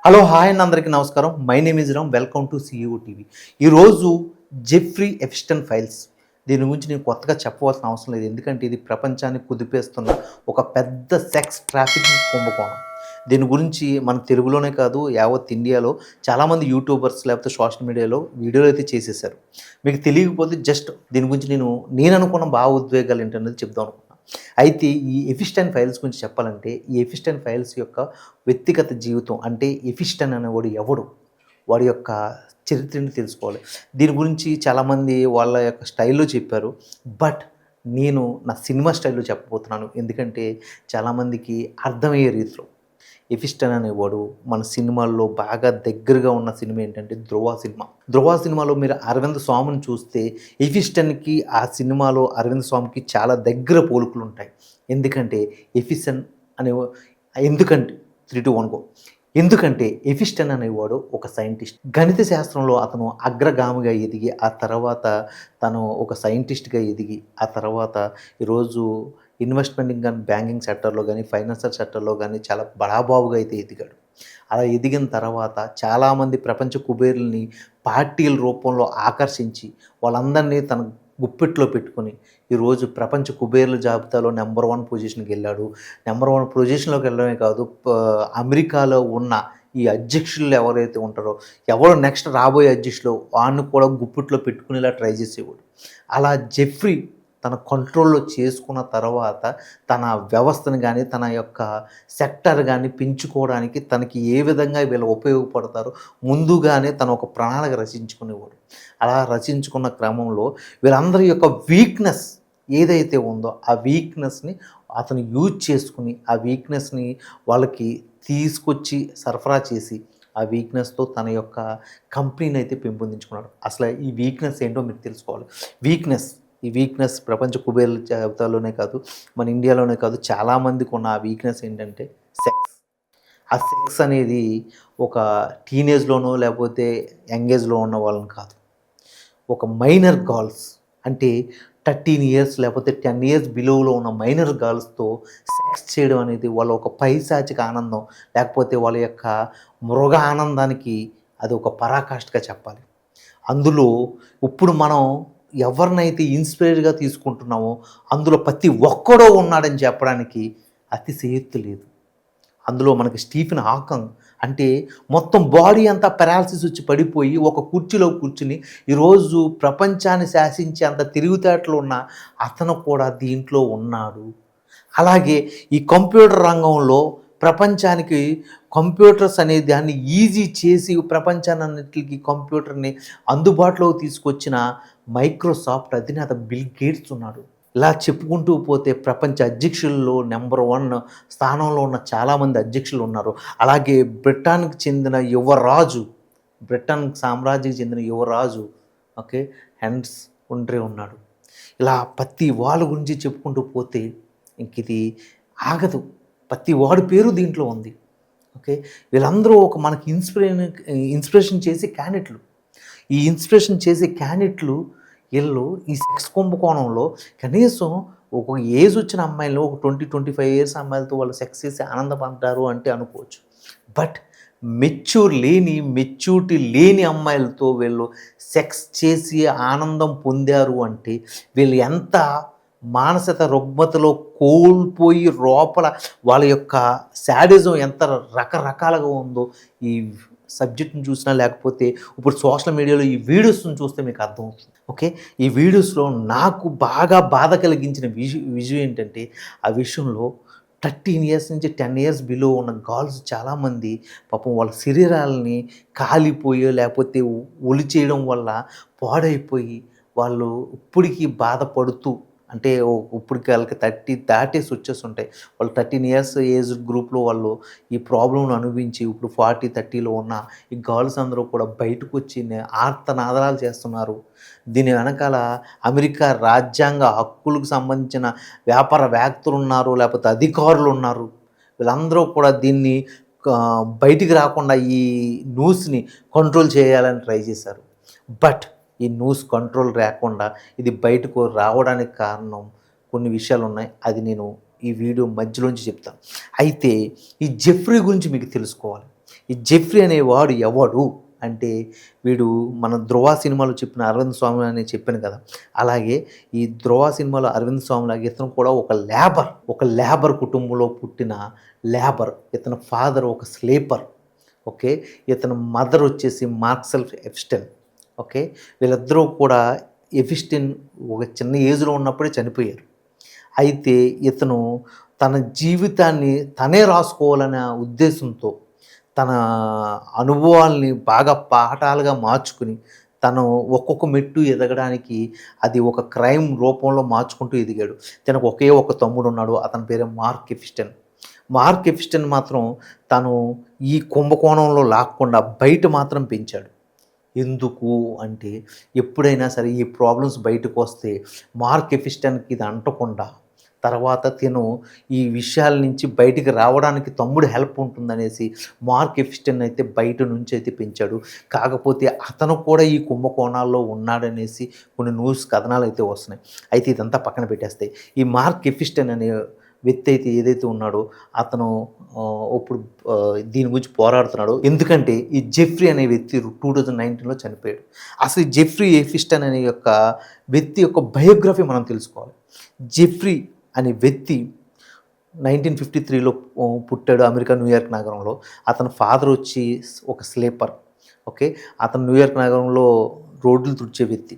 Hello hi అండి, అందరికీ నమస్కారం. My name is Ram. Welcome to CEO TV. ఈరోజు జెఫ్రీ ఎప్స్టైన్ ఫైల్స్, దీని గురించి నేను కొత్తగా చెప్పవలసిన అవసరం లేదు. ఎందుకంటే ఇది ప్రపంచాన్ని కుదిపేస్తున్న ఒక పెద్ద సెక్స్ ట్రాఫికింగ్ కుంభకోణం. దీని గురించి మన తెలుగులోనే కాదు, యావత్ ఇండియాలో చాలామంది యూట్యూబర్స్ లేకపోతే సోషల్ మీడియాలో వీడియోలు అయితే చేసేసారు. మీకు తెలియకపోతే జస్ట్ దీని గురించి నేను అనుకున్న ఉద్వేగాలు ఏంటనేది చెప్దాం అనుకుంటున్నాను. అయితే ఈ ఎపిస్టైన్ ఫైల్స్ గురించి చెప్పాలంటే, ఈ ఎపిస్టైన్ ఫైల్స్ యొక్క వ్యక్తిగత జీవితం, అంటే ఎపిస్టైన్ అనేవాడు ఎవడు, వాడి యొక్క చరిత్రని తెలుసుకోవాలి. దీని గురించి చాలామంది వాళ్ళ యొక్క స్టైల్‌లో చెప్పారు. బట్ నేను నా సినిమా స్టైల్‌లో చెప్పబోతున్నాను. ఎందుకంటే చాలామందికి అర్థమయ్యే రీతిలో. ఎఫిస్టన్ అనేవాడు మన సినిమాల్లో బాగా దగ్గరగా ఉన్న సినిమా ఏంటంటే 'ధ్రువ' సినిమా. 'ధ్రువ' సినిమాలో మీరు అరవింద్ స్వామిని చూస్తే ఎఫిస్టన్‌కి ఆ సినిమాలో అరవింద్ స్వామికి చాలా దగ్గర పోలికలుంటాయి. ఎందుకంటే ఎఫిసన్ అనే ఎందుకంటే 3, 2, 1 గో. ఎందుకంటే ఎఫిస్టన్ అనేవాడు ఒక సైంటిస్ట్. గణిత శాస్త్రంలో అతను అగ్రగామిగా ఎదిగి, ఆ తర్వాత తను ఒక సైంటిస్ట్‌గా ఎదిగి, ఆ తర్వాత ఈరోజు ఇన్వెస్ట్‌మెంటింగ్ గాని, బ్యాంకింగ్ సెక్టార్‌లో గాని, ఫైనాన్షియల్ సెక్టార్‌లో గాని చాలా బడాబాబుగా అయితే ఎదిగాడు. అలా ఎదిగిన తర్వాత చాలామంది ప్రపంచ కుబేరుల్ని పార్టీల రూపంలో ఆకర్షించి, వాళ్ళందరినీ తన గుప్పిట్లో పెట్టుకొని, ఈరోజు ప్రపంచ కుబేరుల జాబితాలో నంబర్ 1 పొజిషన్‌కెళ్ళాడు. నంబర్ 1 పొజిషన్‌లోకి వెళ్ళడమే కాదు, అమెరికాలో ఉన్న ఈ అధ్యక్షులు ఎవరైతే ఉంటారో, ఎవరు నెక్స్ట్ రాబోయే అధ్యక్షులు వాడిని కూడా గుప్పిట్లో పెట్టుకునేలా ట్రై చేసేవాడు. అలా జెఫ్రీ తన కంట్రోల్‌లో చేసుకున్న తర్వాత తన వ్యవస్థను గాని, తన యొక్క సెక్టార్ గాని పెంచుకోవడానికి తనకి ఏ విధంగా వీళ్ళు ఉపయోగపడతారో ముందుగానే తను ఒక ప్రణాళిక రచించుకునేవాడు. అలా రచించుకున్న క్రమంలో వీళ్ళందరి యొక్క వీక్‌నెస్ ఏదైతే ఉందో ఆ వీక్‌నెస్‌ని అతను యూజ్ చేసుకొని, ఆ వీక్‌నెస్‌ని వాళ్ళకి తీసుకొచ్చి సరఫరా చేసి, ఆ వీక్‌నెస్‌తో తన యొక్క కంపెనీని అయితే పెంపొందించుకున్నాడు. అసలు ఈ వీక్‌నెస్ ఏంటో మీరు తెలుసుకోవాలి. ఈ వీక్‌నెస్ ప్రపంచ కుబేరుల జాబితాలోనే కాదు, మన ఇండియాలోనే కాదు, చాలామందికి ఉన్న ఆ వీక్‌నెస్ ఏంటంటే సెక్స్. ఆ సెక్స్ అనేది ఒక టీనేజ్‌లోనో లేకపోతే యంగ్ ఏజ్‌లో ఉన్న వాళ్ళని కాదు. ఒక మైనర్ గర్ల్స్, అంటే 13 ఇయర్స్ లేకపోతే 10 ఇయర్స్ బిలోలో ఉన్న మైనర్ గర్ల్స్‌తో సెక్స్ చేయడం అనేది వాళ్ళ ఒక పైశాచిక ఆనందం, లేకపోతే వాళ్ళ యొక్క మృగ ఆనందానికి అది ఒక పరాకాష్ఠగా చెప్పాలి. అందులో ఇప్పుడు మనం ఎవరినైతే ఇన్స్పైర్‌గా తీసుకుంటున్నామో, అందులో ప్రతి ఒక్కడో ఉన్నాడని చెప్పడానికి అతిశయోక్తి లేదు. అందులో మనకి స్టీఫెన్ హాకింగ్, అంటే మొత్తం బాడీ అంతా పారాలిసిస్ వచ్చి పడిపోయి ఒక కుర్చీలో కూర్చుని ఈరోజు ప్రపంచాన్ని శాసించే అంత తెలివితేటలు ఉన్న అతను కూడా దీంట్లో ఉన్నాడు. అలాగే ఈ కంప్యూటర్ రంగంలో ప్రపంచానికి కంప్యూటర్స్ అనే దాన్ని ఈజీ చేసి ప్రపంచాన్నిటికి కంప్యూటర్ని అందుబాటులోకి తీసుకొచ్చిన మైక్రోసాఫ్ట్ అధినేత బిల్ గేట్స్ ఉన్నాడు. ఇలా చెప్పుకుంటూ పోతే ప్రపంచ అధ్యక్షుల్లో నంబర్ 1 స్థానంలో ఉన్న చాలామంది అధ్యక్షులు ఉన్నారు. అలాగే బ్రిటన్ సామ్రాజ్యానికి చెందిన యువరాజు, ఓకే, హెన్స్ ఒండ్రే ఉన్నాడు. ఇలా ప్రతి వాళ్ళ గురించి చెప్పుకుంటూ పోతే ఇంకిది ఆగదు. ప్రతి వాడి పేరు దీంట్లో ఉంది. ఓకే. వీళ్ళందరూ ఒక మనకి ఇన్స్పిరేషన్ చేసే క్యాండిడేట్లు. ఈ ఇన్స్పిరేషన్ చేసే క్యాండిడేట్లు ఈళ్ళు ఈ సెక్స్ కుంభకోణంలో కనీసం ఒక ఏజ్ వచ్చిన అమ్మాయిలు, ఒక 20, 25 ఇయర్స్ అమ్మాయిలతో వాళ్ళు సెక్స్ చేసి ఆనందపడ్డారు అంటే అనుకోవచ్చు. బట్ మెచ్యూరిటీ లేని అమ్మాయిలతో వీళ్ళు సెక్స్ చేసి ఆనందం పొందారు అంటే వీళ్ళు ఎంత మానసిక రుగ్మతలో కోల్పోయి లోపల వాళ్ళ యొక్క శాడిజం ఎంత రకరకాలుగా ఉందో ఈ సబ్జెక్ట్‌ని చూసినా, లేకపోతే ఇప్పుడు సోషల్ మీడియాలో ఈ వీడియోస్‌ని చూస్తే మీకు అర్థమవుతుంది. ఓకే. ఈ వీడియోస్‌లో నాకు బాగా బాధ కలిగించిన విషయం ఏంటంటే, ఆ విషయంలో 13 ఇయర్స్ నుంచి 10 ఇయర్స్ బిలో ఉన్న గర్ల్స్ చాలామంది పాపం వాళ్ళ శరీరాలని కాలిపోయో, లేకపోతే ఒలిచేయడం వల్ల పాడైపోయి వాళ్ళు ఇప్పటికి బాధపడుతూ, అంటే ఇప్పటికి వాళ్ళకి 30 దాటేసి వచ్చేస్తుంటాయి. వాళ్ళు 13 ఇయర్స్ ఏజ్ గ్రూప్‌లో వాళ్ళు ఈ ప్రాబ్లమ్‌ను అనుభవించి ఇప్పుడు 40, 30లో ఉన్న ఈ గర్ల్స్ అందరూ కూడా బయటకొచ్చి ఆర్తనాదాలు చేస్తున్నారు. దీని వెనకాల అమెరికా రాజ్యాంగ హక్కులకు సంబంధించిన వ్యాపారవేత్తలున్నారు, లేకపోతే అధికారులున్నారు. వీళ్ళందరూ కూడా దీన్ని బయటికి రాకుండా ఈ న్యూస్‌ని కంట్రోల్ చేయాలని ట్రై చేశారు. బట్ ఈ న్యూస్ కంట్రోల్ రాకుండా ఇది బయటకు రావడానికి కారణం కొన్ని విషయాలున్నాయి. అది నేను ఈ వీడియో మధ్యలోంచి చెప్తాను. అయితే ఈ జెఫ్రీ గురించి మీకు తెలుసుకోవాలి. ఈ జెఫ్రీ అనేవాడు ఎవడు అంటే వీడు మన ధృవ సినిమాలో చెప్పిన అరవింద్ స్వామి అని చెప్పాను కదా, అలాగే ఈ ధృవ సినిమాలో అరవింద్ స్వామి లాగా ఇతను కూడా ఒక లేబర్ కుటుంబంలో పుట్టిన లేబర్. ఇతని ఫాదర్ ఒక స్లీపర్. ఓకే, ఇతని మదర్ వచ్చేసి మార్సెల్ ఎఫ్స్టన్. ఓకే, వీళ్ళిద్దరూ కూడా ఎఫిస్టిన్ ఒక చిన్న ఏజ్లో ఉన్నప్పుడే చనిపోయారు. అయితే ఇతను తన జీవితాన్ని తనే రాసుకోవాలనే ఉద్దేశంతో తన అనుభవాల్ని బాగా పాఠాలుగా మార్చుకుని తను ఒక్కొక్క మెట్టు ఎదగడానికి అది ఒక క్రైమ్ రూపంలో మార్చుకుంటూ ఎదిగాడు. తనకు ఒకే ఒక తమ్ముడు ఉన్నాడు, అతని పేరే మార్క్ ఎఫిస్టన్. మార్క్ ఎఫిస్టన్ మాత్రం తను ఈ కుంభకోణంలో లాక్కుండా బయట మాత్రం పెంచాడు. ఎందుకు అంటే ఎప్పుడైనా సరే ఈ ప్రాబ్లమ్స్ బయటకు వస్తే మార్క్ ఎఫిస్టన్కి ఇది అంటకుండా తర్వాత తిను ఈ విషయాల నుంచి బయటికి రావడానికి తమ్ముడు హెల్ప్ ఉంటుందనేసి మార్క్ ఎఫిస్టన్ అయితే బయట నుంచి అయితే పెంచాడు. కాకపోతే అతను కూడా ఈ కుంభకోణాల్లో ఉన్నాడనేసి కొన్ని న్యూస్ కథనాలు అయితే వస్తున్నాయి. అయితే ఇదంతా పక్కన పెట్టేస్తే ఈ మార్క్ ఎఫిస్టన్ అనే వ్యక్తి అయితే ఏదైతే ఉన్నాడో అతను ఇప్పుడు దీని గురించి పోరాడుతున్నాడు. ఎందుకంటే ఈ జెఫ్రీ అనే వ్యక్తి 2019లో చనిపోయాడు. అసలు ఈ జెఫ్రీ ఎఫిస్టన్ అనే యొక్క వ్యక్తి యొక్క బయోగ్రఫీ మనం తెలుసుకోవాలి. జెఫ్రీ అనే వ్యక్తి 1953లో పుట్టాడు అమెరికా న్యూయార్క్ నగరంలో. అతని ఫాదర్ వచ్చి ఒక స్లీపర్. ఓకే, అతను న్యూయార్క్ నగరంలో రోడ్లు తుడిచే వ్యక్తి.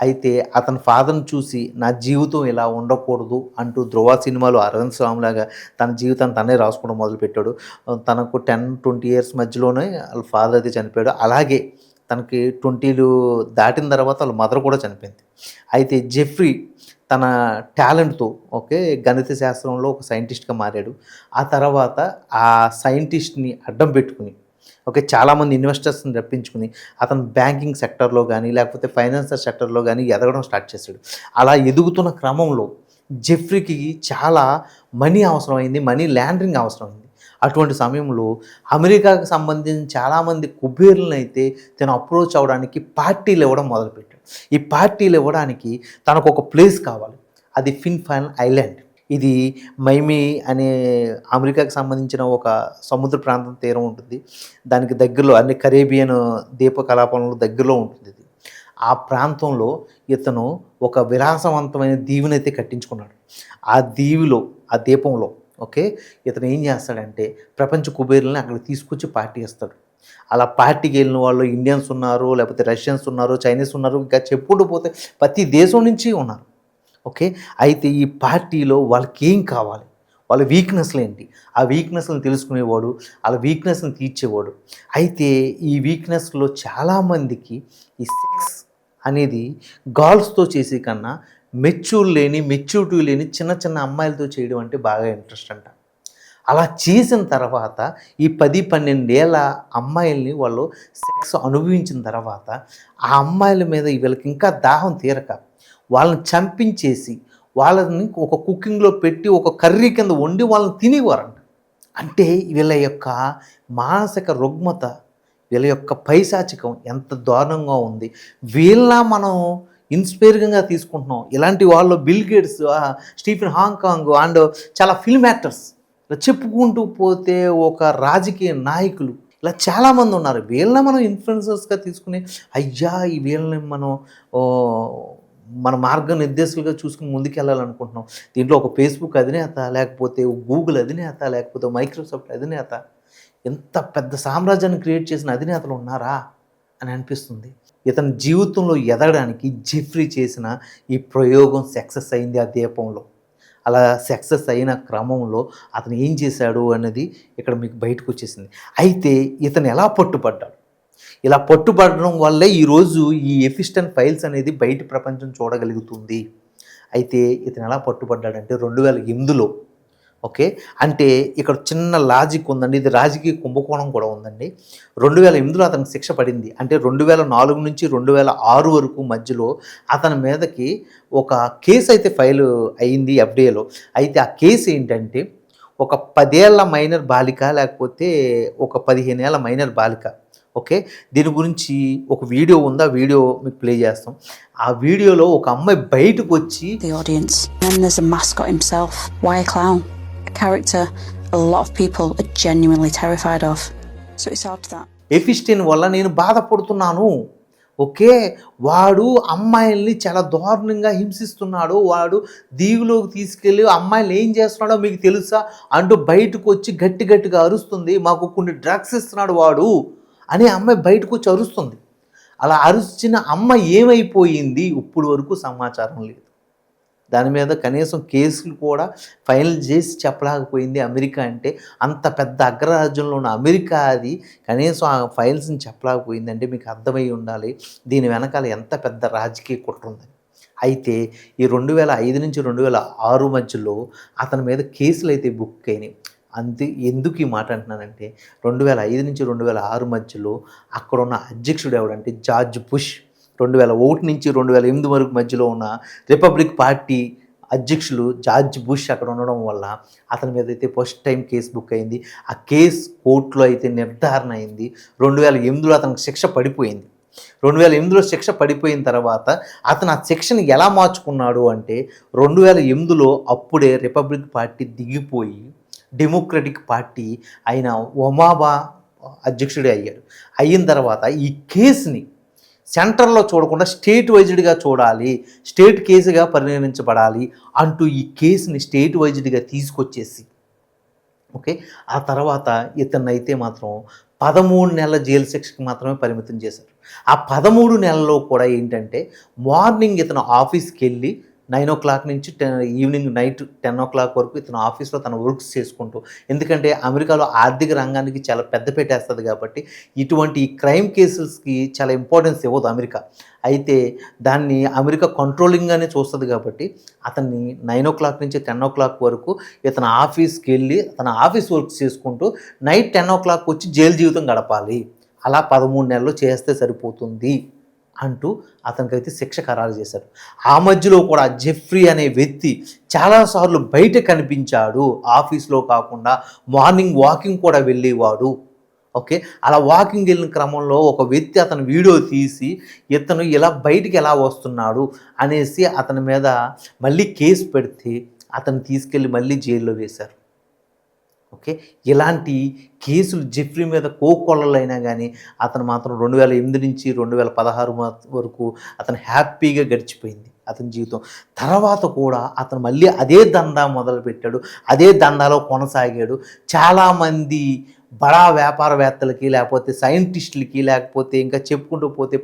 అయితే అతని ఫాదర్ని చూసి నా జీవితం ఇలా ఉండకూడదు అంటూ ధృవ సినిమాలో అరవింద్ స్వామిలాగా తన జీవితాన్ని తనే రాసుకోవడం మొదలుపెట్టాడు. తనకు 10-20 ఇయర్స్ మధ్యలోనే వాళ్ళ ఫాదర్ అయితే చనిపోయాడు. అలాగే తనకి 20లు దాటిన తర్వాత వాళ్ళ మదర్ కూడా చనిపోయింది. అయితే జెఫ్రీ తన టాలెంట్తో ఓకే గణిత శాస్త్రంలో ఒక సైంటిస్ట్గా మారాడు. ఆ తర్వాత ఆ సైంటిస్ట్ని అడ్డం పెట్టుకుని ఓకే చాలామంది ఇన్వెస్టర్స్ని రప్పించుకుని అతను బ్యాంకింగ్ సెక్టర్లో కానీ లేకపోతే ఫైనాన్షియల్ సెక్టర్లో కానీ ఎదగడం స్టార్ట్ చేశాడు. అలా ఎదుగుతున్న క్రమంలో జెఫ్రీకి చాలా మనీ అవసరమైంది, మనీ లాండరింగ్ అవసరమైంది. అటువంటి సమయంలో అమెరికాకు సంబంధించిన చాలామంది కుబేర్లను అయితే తను అప్రోచ్ అవ్వడానికి పార్టీలు ఇవ్వడం మొదలుపెట్టాడు. ఈ పార్టీలు ఇవ్వడానికి తనకు ఒక ప్లేస్ కావాలి, అది ఫిన్ఫాన్ ఐలాండ్. ఇది మైమీ అనే అమెరికాకు సంబంధించిన ఒక సముద్ర ప్రాంతం తీరం ఉంటుంది. దానికి దగ్గరలో అన్ని కరేబియన్ ద్వీపకలాపాలలో దగ్గరలో ఉంటుంది ఇది. ఆ ప్రాంతంలో ఇతను ఒక విలాసవంతమైన దీవినైతే కట్టించుకున్నాడు. ఆ దీవిలో ఆ ద్వీపంలో ఓకే ఇతను ఏం చేస్తాడంటే ప్రపంచ కుబేరులని అక్కడ తీసుకొచ్చి పార్టీ ఇస్తాడు. అలా పార్టీకి వెళ్ళిన వాళ్ళు ఇండియన్స్ ఉన్నారు, లేకపోతే రష్యన్స్ ఉన్నారు, చైనీస్ ఉన్నారు, ఇంకా చెప్పుకుంటూ పోతే ప్రతి దేశం నుంచి ఉన్నారు. ఓకే, అయితే ఈ పార్టీలో వాళ్ళకి ఏం కావాలి, వాళ్ళ వీక్నెస్లు ఏంటి, ఆ వీక్నెస్లను తెలుసుకునేవాడు, వాళ్ళ వీక్నెస్ని తీర్చేవాడు. అయితే ఈ వీక్నెస్లో చాలామందికి ఈ సెక్స్ అనేది గర్ల్స్తో చేసే కన్నా మెచ్యూరిటీ లేని చిన్న చిన్న అమ్మాయిలతో చేయడం అంటే బాగా ఇంట్రెస్ట్ అంట. అలా చేసిన తర్వాత ఈ 10-12 ఏళ్ళ అమ్మాయిల్ని వాళ్ళు సెక్స్ అనుభవించిన తర్వాత ఆ అమ్మాయిల మీద వీళ్ళకి ఇంకా దాహం తీరక వాళ్ళని చంపించేసి వాళ్ళని ఒక కుకింగ్లో పెట్టి ఒక కర్రీ కింద వండి వాళ్ళని తినేవారంట. అంటే వీళ్ళ యొక్క మానసిక రుగ్మత, వీళ్ళ యొక్క పైశాచికం ఎంత దారుణంగా ఉంది. వీళ్ళ మనం ఇన్స్పైరింగ్గా తీసుకుంటున్నాం. ఇలాంటి వాళ్ళు bill gates, Stephen Hong Kong and చాలా ఫిల్మ్ యాక్టర్స్, ఇలా చెప్పుకుంటూ పోతే ఒక రాజకీయ నాయకులు, ఇలా చాలామంది ఉన్నారు. వీళ్ళని మనం ఇన్ఫ్లుయెన్సర్స్గా తీసుకుని అయ్యా ఈ వీళ్ళని మనం మన మార్గనిర్దేశకులుగా చూసుకుని ముందుకెళ్ళాలనుకుంటున్నాం. దీంట్లో ఒక ఫేస్బుక్ అధినేత, లేకపోతే గూగుల్ అధినేత, లేకపోతే మైక్రోసాఫ్ట్ అధినేత, ఎంత పెద్ద సామ్రాజ్యాన్ని క్రియేట్ చేసిన అధినేతలు ఉన్నారా అని అనిపిస్తుంది. ఇతని జీవితంలో ఎదగడానికి జెఫ్రీ చేసిన ఈ ప్రయోగం సక్సెస్ అయింది ఆ ద్వీపంలో. అలా సక్సెస్ అయిన క్రమంలో అతను ఏం చేశాడు అనేది ఇక్కడ మీకు బయటకు వచ్చేసింది. అయితే ఇతను ఎలా పట్టుబడ్డాడు, ఇలా పట్టుబడడం వల్లే ఈరోజు ఈ ఎఫిస్టన్ ఫైల్స్ అనేది బయట ప్రపంచం చూడగలుగుతుంది. అయితే ఇతను ఎలా పట్టుబడ్డాడంటే 2008లో ఓకే అంటే ఇక్కడ చిన్న లాజిక్ ఉందండి, ఇది రాజకీయ కుంభకోణం కూడా ఉందండి. 2008లో అతనికి శిక్ష పడింది. అంటే 2004 నుంచి 2006 వరకు మధ్యలో అతని మీదకి ఒక కేసు అయితే ఫైల్ అయింది ఎఫ్డిఏలో. అయితే ఆ కేసు ఏంటంటే ఒక 10 ఏళ్ల మైనర్ బాలిక, లేకపోతే ఒక 15 ఏళ్ల మైనర్ బాలిక. ఓకే, దీని గురించి ఒక వీడియో ఉంది, ఆ వీడియో మీకు ప్లే చేస్తాం. ఆ వీడియోలో ఒక అమ్మాయి బయటకు వచ్చి the audience, and there's a mascot himself. Why a clown? A character a lot of people are genuinely terrified of. So it's after that. ఎఫిస్టిన్ వల్ల నేను బాధపడుతున్నాను. ఓకే, వాడు అమ్మాయిల్ని చాలా దారుణంగా హింసిస్తున్నాడు, వాడు దీవులోకి తీసుకెళ్ళి అమ్మాయిలు ఏం చేస్తున్నాడో మీకు తెలుసా అంటూ బయటకు వచ్చి గట్టి గట్టిగా అరుస్తుంది. మాకు కొన్ని డ్రగ్స్ ఇస్తున్నాడు వాడు అని అమ్మాయి బయటకు వచ్చి అరుస్తుంది. అలా అరిచిన అమ్మ ఏమైపోయింది ఇప్పుడు వరకు సమాచారం లేదు. దాని మీద కనీసం కేసులు కూడా ఫైనల్ చేసి చెప్పలేకపోయింది అమెరికా. అంటే అంత పెద్ద అగ్రరాజ్యంలో ఉన్న అమెరికా అది కనీసం ఆ ఫైల్స్ని చెప్పలేకపోయింది అంటే మీకు అర్థమై ఉండాలి దీని వెనకాల ఎంత పెద్ద రాజకీయ కుట్ర ఉందని. అయితే ఈ 2005 నుంచి 2006 మధ్యలో అతని మీద కేసులు అయితే బుక్ అయినాయి. ఎందుకు ఈ మాట అంటున్నానంటే 2005 నుంచి 2006 మధ్యలో అక్కడున్న అధ్యక్షుడు ఎవడంటే జార్జ్ బుష్. 2001 నుంచి 2008 వరకు మధ్యలో ఉన్న రిపబ్లిక్ పార్టీ అధ్యక్షులు జార్జ్ బుష్ అక్కడ ఉండడం వల్ల అతని మీద అయితే ఫస్ట్ టైం కేసు బుక్ అయింది. ఆ కేసు కోర్టులో అయితే నిర్ధారణ అయింది. 2008లో అతనికి శిక్ష పడిపోయింది. 2008లో శిక్ష పడిపోయిన తర్వాత అతను ఆ శిక్షను ఎలా మార్చుకున్నాడు అంటే 2008లో అప్పుడే రిపబ్లిక్ పార్టీ దిగిపోయి డెమోక్రటిక్ పార్టీ ఆయన ఒబామా అధ్యక్షుడే అయ్యాడు. అయిన తర్వాత ఈ కేసుని సెంటర్లో చూడకుండా స్టేట్ వైజ్డ్గా చూడాలి, స్టేట్ కేసుగా పరిగణించబడాలి అంటూ ఈ కేసుని స్టేట్ వైజ్డ్గా తీసుకొచ్చేసి ఓకే ఆ తర్వాత ఇతన్నైతే మాత్రం 13 నెలల జైలు శిక్షకు మాత్రమే పరిమితం చేశారు. ఆ 13 నెలల్లో కూడా ఏంటంటే మార్నింగ్ ఇతను ఆఫీస్కి వెళ్ళి 9 o'clock నుంచి ఈవినింగ్ నైట్ 10 o'clock వరకు ఇతను ఆఫీస్లో తన వర్క్స్ చేసుకుంటూ, ఎందుకంటే అమెరికాలో ఆర్థిక రంగానికి చాలా పెద్ద పెట్టేస్తుంది కాబట్టి ఇటువంటి క్రైమ్ కేసెస్కి చాలా ఇంపార్టెన్స్ ఇవ్వదు అమెరికా. అయితే దాన్ని అమెరికా కంట్రోలింగ్గానే చూస్తుంది కాబట్టి అతన్ని 9 o'clock నుంచి 10 o'clock వరకు ఇతను ఆఫీస్కి వెళ్ళి తన ఆఫీస్ వర్క్స్ చేసుకుంటూ నైట్ 10 o'clock వచ్చి జైలు జీవితం గడపాలి. అలా 13 నెలలు చేస్తే సరిపోతుంది అంటూ అతనికైతే శిక్ష ఖరారు చేశారు. ఆ మధ్యలో కూడా జెఫ్రీ అనే వ్యక్తి చాలాసార్లు బయట కనిపించాడు. ఆఫీస్లో కాకుండా మార్నింగ్ వాకింగ్ కూడా వెళ్ళేవాడు. ఓకే, అలా వాకింగ్ వెళ్ళిన క్రమంలో ఒక వ్యక్తి అతను వీడియో తీసి ఇతను ఇలా బయటికి ఎలా వస్తున్నాడు అనేసి అతని మీద మళ్ళీ కేసు పెడితే అతను తీసుకెళ్ళి మళ్ళీ జైల్లో వేశారు. ఓకే, ఇలాంటి కేసులు జెఫ్రీ మీద కోకొల్లలైనా కానీ అతను మాత్రం 2008 నుంచి 2016 వరకు అతను హ్యాపీగా గడిచిపోయింది అతని జీవితం. తర్వాత కూడా అతను మళ్ళీ అదే దందా మొదలుపెట్టాడు, అదే దందాలో కొనసాగాడు. చాలామంది బడా వ్యాపారవేత్తలకి, లేకపోతే సైంటిస్టులకి, లేకపోతే ఇంకా చెప్పుకుంటూ పోతే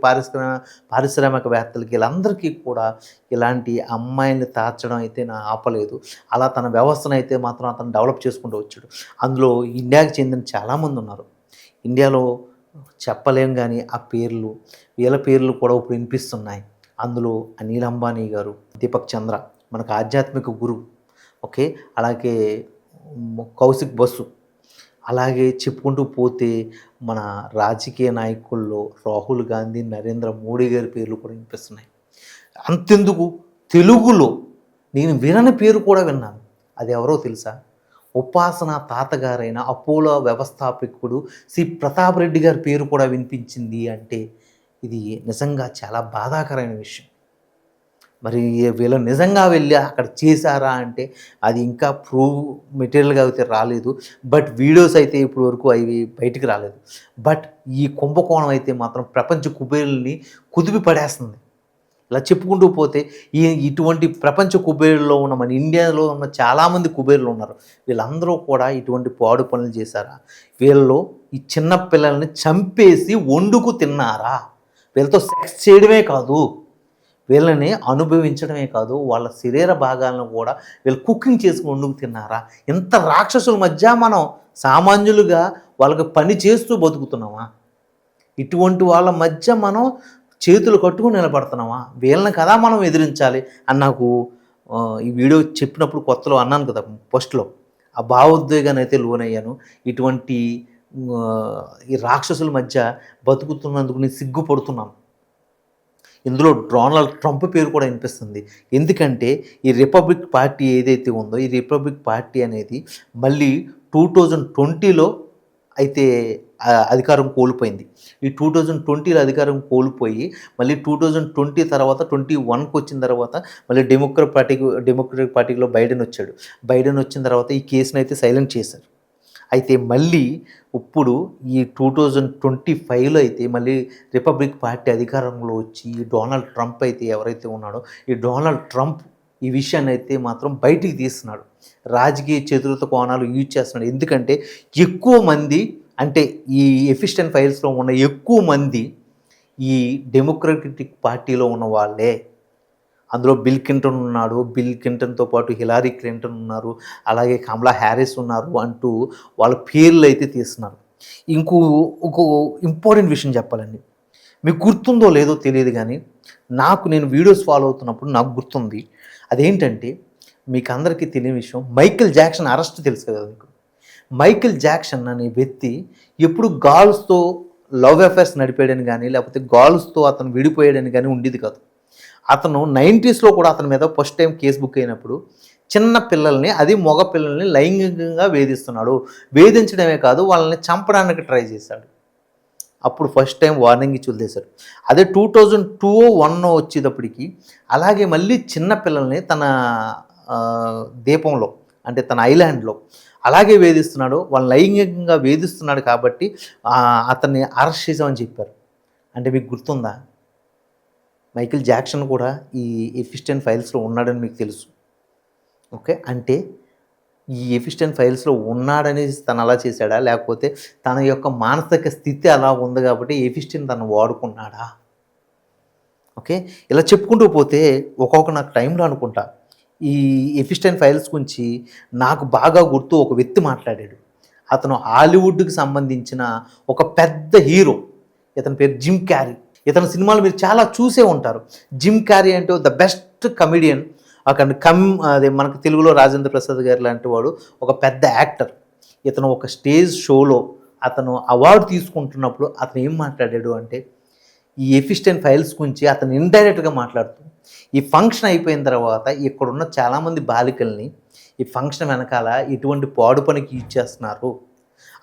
పారిశ్రామికవేత్తలకి, వీళ్ళందరికీ కూడా ఇలాంటి అమ్మాయిల్ని తార్చడం అయితే ఆపలేదు. అలా తన వ్యవస్థను అయితే మాత్రం అతను డెవలప్ చేసుకుంటూ వచ్చాడు. అందులో ఇండియాకి చెందిన చాలామంది ఉన్నారు. ఇండియాలో చెప్పలేం కానీ ఆ పేర్లు, వీళ్ళ పేర్లు కూడా ఇప్పుడు వినిపిస్తున్నాయి. అందులో అనిల్ అంబానీ గారు, దీపక్ చంద్ర మనకు ఆధ్యాత్మిక గురువు. ఓకే, అలాగే కౌశిక్ బసు, అలాగే చెప్పుకుంటూ పోతే మన రాజకీయ నాయకుల్లో రాహుల్ గాంధీ, నరేంద్ర మోడీ గారి పేర్లు కూడా వినిపిస్తున్నాయి. అంతెందుకు, తెలుగులో నేను వినని పేరు కూడా విన్నాను. అది ఎవరో తెలుసా? ఉపాసన తాతగారైన అపోలో వ్యవస్థాపకుడు శ్రీ ప్రతాప్ రెడ్డి గారి పేరు కూడా వినిపించింది. అంటే ఇది నిజంగా చాలా బాధాకరమైన విషయం. మరి వీళ్ళు నిజంగా వెళ్ళి అక్కడ చేశారా అంటే అది ఇంకా ప్రూవ్ మెటీరియల్గా అయితే రాలేదు. బట్ వీడియోస్ అయితే ఇప్పుడు వరకు అవి బయటికి రాలేదు. బట్ ఈ కుంభకోణం అయితే మాత్రం ప్రపంచ కుబేరుల్ని కుదిపి పడేస్తుంది. ఇలా చెప్పుకుంటూ పోతే ఇటువంటి ప్రపంచ కుబేరుల్లో ఉన్న మన ఇండియాలో ఉన్న చాలామంది కుబేరులు ఉన్నారు. వీళ్ళందరూ కూడా ఇటువంటి పాడు పనులు చేశారా? వీళ్ళలో ఈ చిన్న పిల్లల్ని చంపేసి వండుకు తిన్నారా? వీళ్ళతో సెక్స్ చేయడమే కాదు, వీళ్ళని అనుభవించడమే కాదు, వాళ్ళ శరీర భాగాలను కూడా వీళ్ళు కుకింగ్ చేసుకుని వండుకు తిన్నారా? ఇంత రాక్షసుల మధ్య మనం సామాన్యులుగా వాళ్ళకి పని చేస్తూ బతుకుతున్నామా? ఇటువంటి వాళ్ళ మధ్య మనం చేతులు కట్టుకుని నిలబడుతున్నామా? వీళ్ళని కదా మనం ఎదిరించాలి అని నాకు ఈ వీడియో చెప్పినప్పుడు కొత్తలో అన్నాను కదా ఫస్ట్లో, ఆ భావోద్వేగాన్ని అయితే లోనయ్యాను. ఇటువంటి ఈ రాక్షసుల మధ్య బతుకుతున్నందుకు నేను సిగ్గుపడుతున్నాను. ఇందులో డొనాల్డ్ ట్రంప్ పేరు కూడా వినిపిస్తుంది. ఎందుకంటే ఈ రిపబ్లిక్ పార్టీ ఏదైతే ఉందో ఈ రిపబ్లిక్ పార్టీ అనేది మళ్ళీ 2020లో అయితే అధికారం కోల్పోయింది. ఈ 2020లో అధికారం కోల్పోయి మళ్ళీ 2020 తర్వాత 21కి వచ్చిన తర్వాత మళ్ళీ డెమోక్రటిక్ పార్టీలో బైడెన్ వచ్చాడు. బైడెన్ వచ్చిన తర్వాత ఈ కేసును అయితే సైలెంట్ చేశారు. అయితే మళ్ళీ ఇప్పుడు ఈ 2025లో అయితే మళ్ళీ రిపబ్లిక్ పార్టీ అధికారంలో వచ్చి ఈ డొనాల్డ్ ట్రంప్ అయితే ఎవరైతే ఉన్నాడో ఈ డొనాల్డ్ ట్రంప్ ఈ విషయాన్ని అయితే మాత్రం బయటికి తీస్తున్నాడు. రాజకీయ చతురత కోణాలు యూజ్ చేస్తున్నాడు. ఎందుకంటే ఎక్కువ మంది అంటే ఈ ఎఫిస్టెంట్ ఫైల్స్లో ఉన్న ఎక్కువ మంది ఈ డెమోక్రటిక్ పార్టీలో ఉన్న వాళ్ళే. అందులో బిల్ క్లింటన్ ఉన్నాడు. బిల్ క్లింటన్తో పాటు హిలారీ క్లింటన్ ఉన్నారు. అలాగే కమలా హ్యారిస్ ఉన్నారు అంటూ వాళ్ళ పేర్లు అయితే తీస్తున్నారు. ఇంకో ఇంపార్టెంట్ విషయం చెప్పాలండి. మీకు గుర్తుందో లేదో తెలియదు కానీ నేను వీడియోస్ ఫాలో అవుతున్నప్పుడు నాకు గుర్తుంది. అదేంటంటే మీకు అందరికీ తెలియని విషయం, మైకేల్ జాక్సన్ అరెస్ట్ తెలుసు కదా మీకు. మైకేల్ జాక్సన్ అనే వ్యక్తి ఎప్పుడు గర్ల్స్తో లవ్ అఫైర్స్ నడిపాడని కానీ లేకపోతే గర్ల్స్తో అతను విడిపోయాడని కానీ ఉండేది కాదు. అతను 90sలో కూడా అతని మీద ఫస్ట్ టైం కేసు బుక్ అయినప్పుడు చిన్న పిల్లల్ని, అది మగ పిల్లల్ని లైంగికంగా వేధిస్తున్నాడు. వేధించడమే కాదు, వాళ్ళని చంపడానికి ట్రై చేశాడు. అప్పుడు ఫస్ట్ టైం వార్నింగ్ ఇచ్చి వదిలేశారు. అదే 2002-01 వచ్చేటప్పటికి అలాగే మళ్ళీ చిన్న పిల్లల్ని తన ద్వీపంలో అంటే తన ఐలాండ్లో అలాగే వేధిస్తున్నాడు. వాళ్ళని లైంగికంగా వేధిస్తున్నాడు కాబట్టి అతన్ని అరెస్ట్ చేసామని చెప్పారు. అంటే మీకు గుర్తుందా? మైకేల్ జాక్సన్ కూడా ఈ ఎఫిస్టెంట్ ఫైల్స్లో ఉన్నాడని మీకు తెలుసు. ఓకే, అంటే ఈ ఎఫిస్టెంట్ ఫైల్స్లో ఉన్నాడని తను అలా చేశాడా, లేకపోతే తన యొక్క మానసిక స్థితి అలా ఉంది కాబట్టి ఎఫిస్టెంట్ తను వాడుకున్నాడా? ఓకే, ఇలా చెప్పుకుంటూ పోతే నాకు టైంలో అనుకుంటా ఈ ఎఫిస్టెంట్ ఫైల్స్ గురించి నాకు బాగా గుర్తు ఒక వ్యక్తి మాట్లాడాడు. అతను హాలీవుడ్కి సంబంధించిన ఒక పెద్ద హీరో. ఇతని పేరు జిమ్ క్యారీ. ఇతని సినిమాలు మీరు చాలా చూసే ఉంటారు. జిమ్ క్యారీ అంటే ద బెస్ట్ కమెడియన్. అదే మనకు తెలుగులో రాజేంద్ర ప్రసాద్ గారు లాంటి వాడు ఒక పెద్ద యాక్టర్. ఇతను ఒక స్టేజ్ షోలో అతను అవార్డు తీసుకుంటున్నప్పుడు అతను ఏం మాట్లాడాడు అంటే ఈ ఎఫిస్టెంట్ ఫైల్స్ గురించి అతను ఇండైరెక్ట్గా మాట్లాడుతూ ఈ ఫంక్షన్ అయిపోయిన తర్వాత ఇక్కడున్న చాలామంది బాలికల్ని ఈ ఫంక్షన్ వెనకాల ఇటువంటి పాడు పనికి యూజ్ చేస్తున్నారు.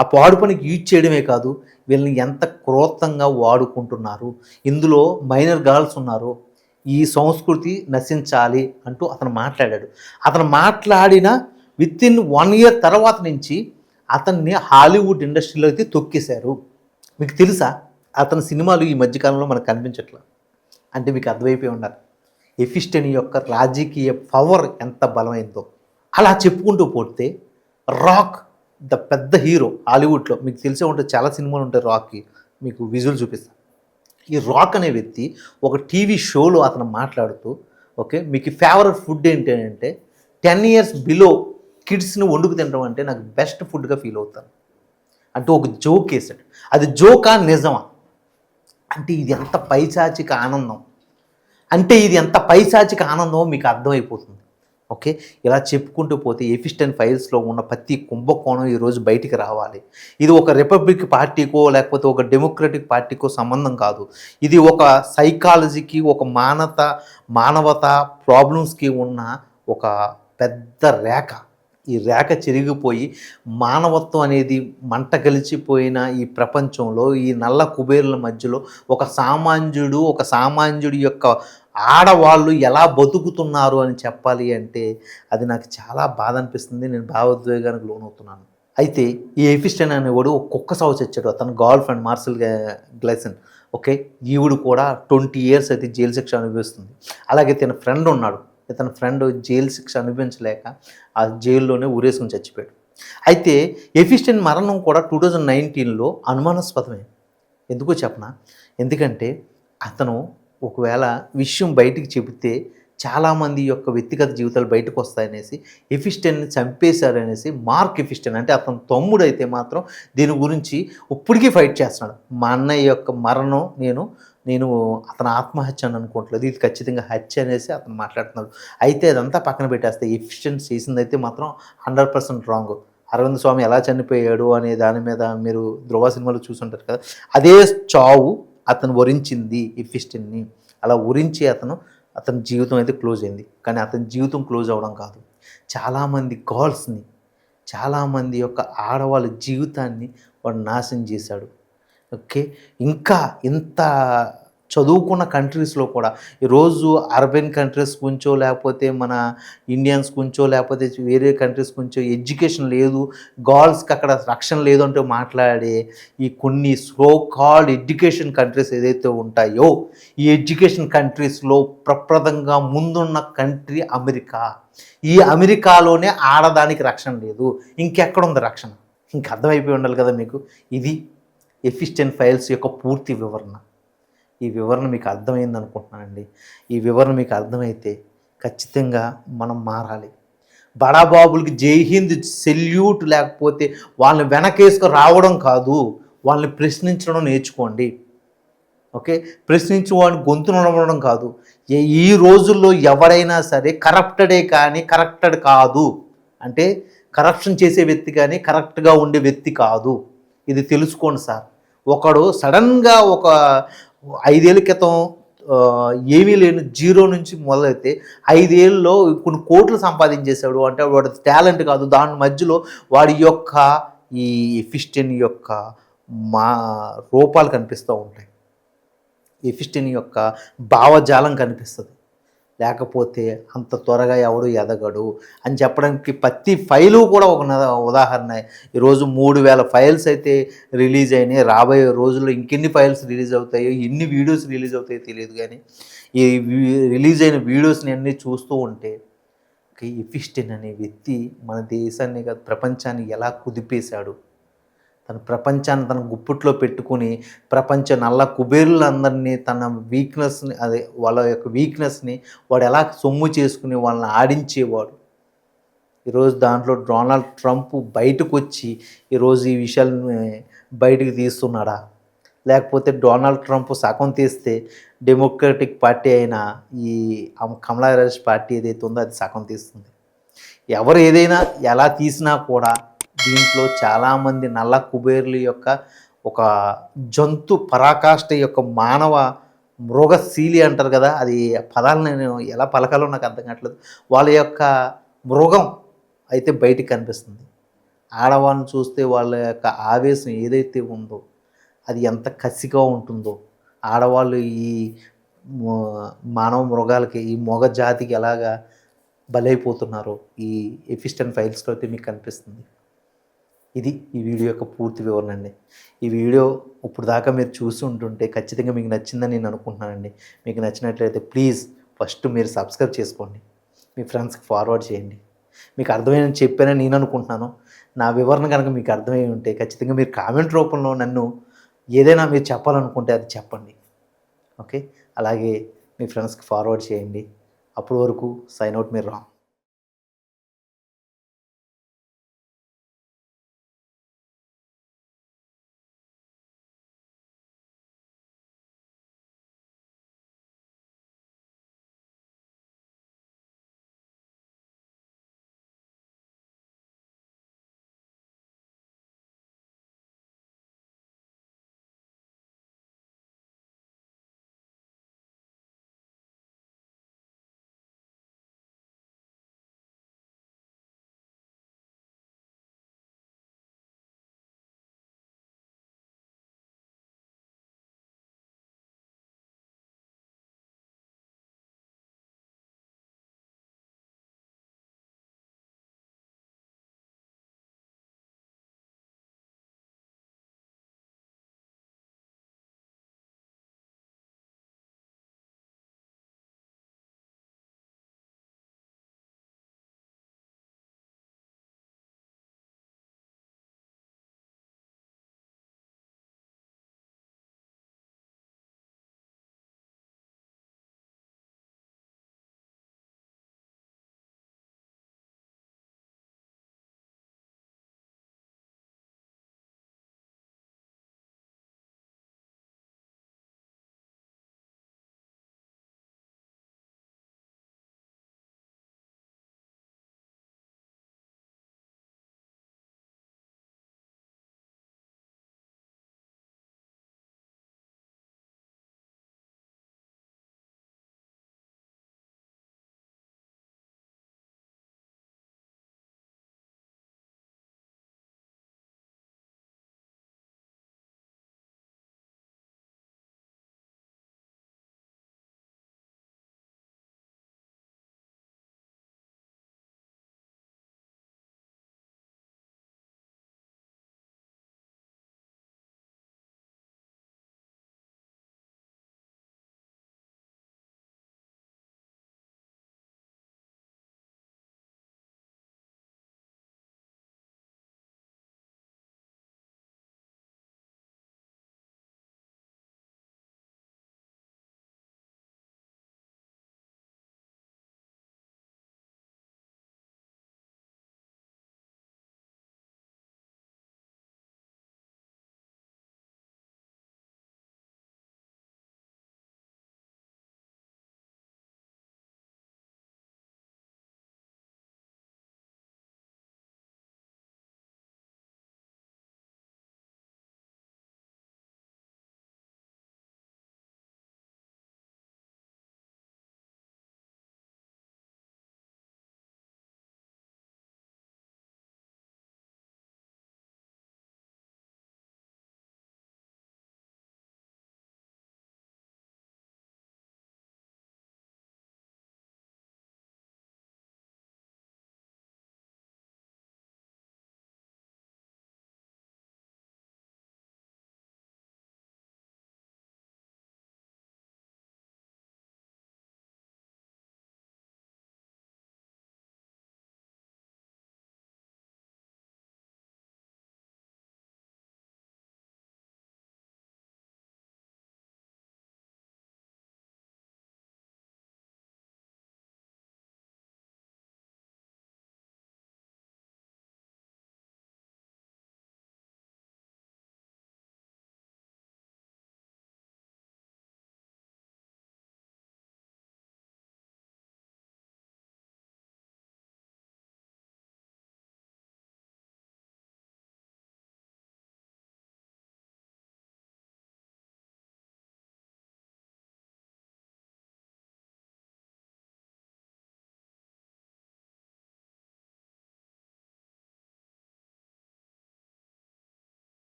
ఆ పాడు పనికి యూజ్ చేయడమే కాదు, వీళ్ళని ఎంత క్రూరంగా వాడుకుంటున్నారు. ఇందులో మైనర్ గర్ల్స్ ఉన్నారు. ఈ సంస్కృతి నశించాలి అంటూ అతను మాట్లాడాడు. అతను మాట్లాడిన వితిన్ 1 year తర్వాత నుంచి అతన్ని హాలీవుడ్ ఇండస్ట్రీలో అయితే తొక్కేశారు. మీకు తెలుసా? అతని సినిమాలు ఈ మధ్యకాలంలో మనకు కనిపించట్లా. అంటే మీకు అర్థమైపోయి ఉండాలి ఎఫిస్టెంట్ యొక్క రాజకీయ పవర్ ఎంత బలమైందో. అలా చెప్పుకుంటూ పోతే రాక్ ద పెద్ద హీరో హాలీవుడ్లో, మీకు తెలిసే ఉంటుంది, చాలా సినిమాలు ఉంటాయి రాక్కి. మీకు విజువల్ చూపిస్తాను. ఈ రాక్ అనే వ్యక్తి ఒక టీవీ షోలో అతను మాట్లాడుతూ ఓకే, మీకు ఫేవరెట్ ఫుడ్ ఏంటి అంటే 10 years బిలో కిడ్స్ని వండుకు తినడం అంటే నాకు బెస్ట్ ఫుడ్గా ఫీల్ అవుతాను అంటూ ఒక జోక్ వేసాడు. అది జోకా నిజమా? అంటే ఇది ఎంత పైశాచిక ఆనందం, మీకు అర్థమైపోతుంది. ఓకే, ఇలా చెప్పుకుంటూ పోతే ఎఫిస్టెంట్ ఫైల్స్లో ఉన్న ప్రతి కుంభకోణం ఈరోజు బయటికి రావాలి. ఇది ఒక రిపబ్లిక్ పార్టీకో లేకపోతే ఒక డెమోక్రటిక్ పార్టీకో సంబంధం కాదు. ఇది ఒక సైకాలజీకి, ఒక మానవత ప్రాబ్లమ్స్కి ఉన్న ఒక పెద్ద రేఖ. ఈ రేఖ చెరిగిపోయి మానవత్వం అనేది మంట కలిసిపోయిన ఈ ప్రపంచంలో ఈ నల్ల కుబేరుల మధ్యలో ఒక సామాన్యుడి యొక్క ఆడవాళ్ళు ఎలా బతుకుతున్నారు అని చెప్పాలి అంటే అది నాకు చాలా బాధ అనిపిస్తుంది. నేను భావోద్వేగానికి లోనవుతున్నాను. అయితే ఈ ఎఫిస్టెంట్ అనేవాడు ఒక కుక్క సావు చచ్చాడు. అతను గర్ల్ ఫ్రెండ్ మార్సెల్ గ్లైసన్. ఓకే, ఈవిడు కూడా 20 years అయితే జైలు శిక్ష అనుభవిస్తుంది. అలాగే తన ఫ్రెండ్ ఉన్నాడు. ఇతని ఫ్రెండ్ జైలు శిక్ష అనుభవించలేక ఆ జైల్లోనే ఊరేసుకుని చచ్చిపోయాడు. అయితే ఎఫిస్టెంట్ మరణం కూడా 2019లో అనుమానాస్పదమే. ఎందుకో చెప్పనా? ఎందుకంటే అతను ఒకవేళ విషయం బయటికి చెబితే చాలామంది యొక్క వ్యక్తిగత జీవితాలు బయటకు వస్తాయనేసి ఎఫిస్టెంట్ని చంపేశారనేసి మార్క్ ఎఫిస్టెంట్ అంటే అతని తమ్ముడు అయితే మాత్రం దీని గురించి ఇప్పటికీ ఫైట్ చేస్తున్నాడు. మా అన్నయ్య యొక్క మరణం నేను అతను ఆత్మహత్య అని అనుకోవట్లేదు, ఇది ఖచ్చితంగా హత్య అనేసి అతను మాట్లాడుతున్నాడు. అయితే అదంతా పక్కన పెట్టేస్తే ఎఫిస్టెంట్ చేసింది అయితే మాత్రం 100% రాంగ్. అరవింద్ స్వామి ఎలా చనిపోయాడు అనే దాని మీద మీరు ధృవ సినిమాలో చూసుంటారు కదా, అదే చావు అతను వరించింది ఎఫిస్టెంట్ని. అలా వరించి అతని జీవితం అయితే క్లోజ్ అయింది. కానీ అతని జీవితం క్లోజ్ అవ్వడం కాదు, చాలామంది గర్ల్స్ని, చాలామంది యొక్క ఆడవాళ్ళ జీవితాన్ని వాడు నాశనం చేశాడు. ఓకే, ఇంకా ఇంత చదువుకున్న కంట్రీస్‌లో కూడా ఈరోజు అరబియన్ కంట్రీస్ గురించో, లేకపోతే మన ఇండియన్స్ గురించో, లేకపోతే వేరే కంట్రీస్ గురించో ఎడ్యుకేషన్ లేదు, గర్ల్స్‌కి అక్కడ రక్షణ లేదు అంటూ మాట్లాడే ఈ కొన్ని సో కాల్డ్ ఎడ్యుకేషన్ కంట్రీస్ ఏదైతే ఉంటాయో, ఈ ఎడ్యుకేషన్ కంట్రీస్‌లో ప్రప్రథంగా ముందున్న కంట్రీ అమెరికా. ఈ అమెరికాలోనే ఆడదానికి రక్షణ లేదు. ఇంకెక్కడుంది రక్షణ? ఇంక అర్థమైపోయి ఉండాలి కదా మీకు. ఇది ఎఫిస్టెంట్ ఫైల్స్ యొక్క పూర్తి వివరణ. ఈ వివరణ మీకు అర్థమైంది అనుకుంటున్నానండి. ఈ వివరణ మీకు అర్థమైతే ఖచ్చితంగా మనం మారాలి. బడాబాబులకి జై హింద్ సెల్యూట్ లేకపోతే వాళ్ళని వెనకేసుకు రావడం కాదు, వాళ్ళని ప్రశ్నించడం నేర్చుకోండి. ఓకే, ప్రశ్నించి వాడిని గొంతు నడవడం కాదు. ఈ రోజుల్లో ఎవరైనా సరే కరప్టెడే కానీ కరెక్టెడ్ కాదు. అంటే కరప్షన్ చేసే వ్యక్తి కానీ కరెక్ట్గా ఉండే వ్యక్తి కాదు. ఇది తెలుసుకోండి సార్. ఒకడు సడన్గా ఒక 5 ఏళ్ల క్రితం ఏమీ లేని జీరో నుంచి మొదలైతే 5 ఏళ్ళలో కొన్ని కోట్లు సంపాదించేశాడు అంటే వాడి టాలెంట్ కాదు, దాని మధ్యలో వాడి యొక్క ఈ ఎఫిస్టియన్ యొక్క మా రూపాలు కనిపిస్తూ ఉంటాయి. ఎఫిస్టియన్ యొక్క భావజాలం కనిపిస్తుంది. లేకపోతే అంత త్వరగా ఎవడు ఎదగడు అని చెప్పడానికి ప్రతి ఫైలు కూడా ఒక ఉదాహరణ. ఈరోజు 3000 ఫైల్స్ అయితే రిలీజ్ అయినాయి. రాబోయే రోజుల్లో ఇంకెన్ని ఫైల్స్ రిలీజ్ అవుతాయో, ఎన్ని వీడియోస్ రిలీజ్ అవుతాయో తెలియదు. కానీ ఈ రిలీజ్ అయిన వీడియోస్ని అన్నీ చూస్తూ ఉంటే ఎఫిస్టియన్ అనే వ్యక్తి మన దేశాన్ని కాదు ప్రపంచాన్ని ఎలా కుదిపేశాడు, తన ప్రపంచాన్ని తన గుప్పిట్లో పెట్టుకుని ప్రపంచ నల్ల కుబేరులందరినీ తన వీక్నెస్ని అదే వాళ్ళ యొక్క వీక్నెస్ని వాడు ఎలా సొమ్ము చేసుకుని వాళ్ళని ఆడించేవాడు. ఈరోజు దాంట్లో డొనాల్డ్ ట్రంప్ బయటకు వచ్చి ఈరోజు ఈ విషయాలని బయటకు తీస్తున్నాడా, లేకపోతే డొనాల్డ్ ట్రంప్ సగం తీస్తే డెమోక్రటిక్ పార్టీ అయిన ఈ కమలా హ్యారిస్ పార్టీ ఏదైతే ఉందో అది సగం తీస్తుంది. ఎవరు ఏదైనా ఎలా తీసినా కూడా దీంట్లో చాలామంది నల్ల కుబేర్ల యొక్క ఒక జంతు పరాకాష్ఠ యొక్క మానవ మృగశీలి అంటారు కదా, అది పదాలు నేను ఎలా పలకాలో నాకు అర్థం కావట్లేదు. వాళ్ళ యొక్క మృగం అయితే బయటికి కనిపిస్తుంది. ఆడవాళ్ళని చూస్తే వాళ్ళ యొక్క ఆవేశం ఏదైతే ఉందో అది ఎంత కసిగా ఉంటుందో, ఆడవాళ్ళు ఈ మానవ మృగాలకి ఈ మొగ జాతికి ఎలాగా బలైపోతున్నారో ఈ ఎఫిస్టెంట్ ఫైల్స్లో అయితే మీకు కనిపిస్తుంది. ఇది ఈ వీడియో యొక్క పూర్తి వివరణ అండి. ఈ వీడియో ఇప్పుడు దాకా మీరు చూసి ఉంటుంటే ఖచ్చితంగా మీకు నచ్చిందని నేను అనుకుంటున్నానండి. మీకు నచ్చినట్లయితే ప్లీజ్ ఫస్ట్ మీరు సబ్స్క్రైబ్ చేసుకోండి, మీ ఫ్రెండ్స్కి ఫార్వర్డ్ చేయండి. మీకు అర్థమైందని చెప్పానని నేను అనుకుంటున్నాను. నా వివరణ కనుక మీకు అర్థమై ఉంటే ఖచ్చితంగా మీరు కామెంట్ రూపంలో నన్ను ఏదైనా మీరు చెప్పాలనుకుంటే అది చెప్పండి. ఓకే, అలాగే మీ ఫ్రెండ్స్కి ఫార్వర్డ్ చేయండి. అప్పటి వరకు సైన్ అవుట్ మీరు రామ్.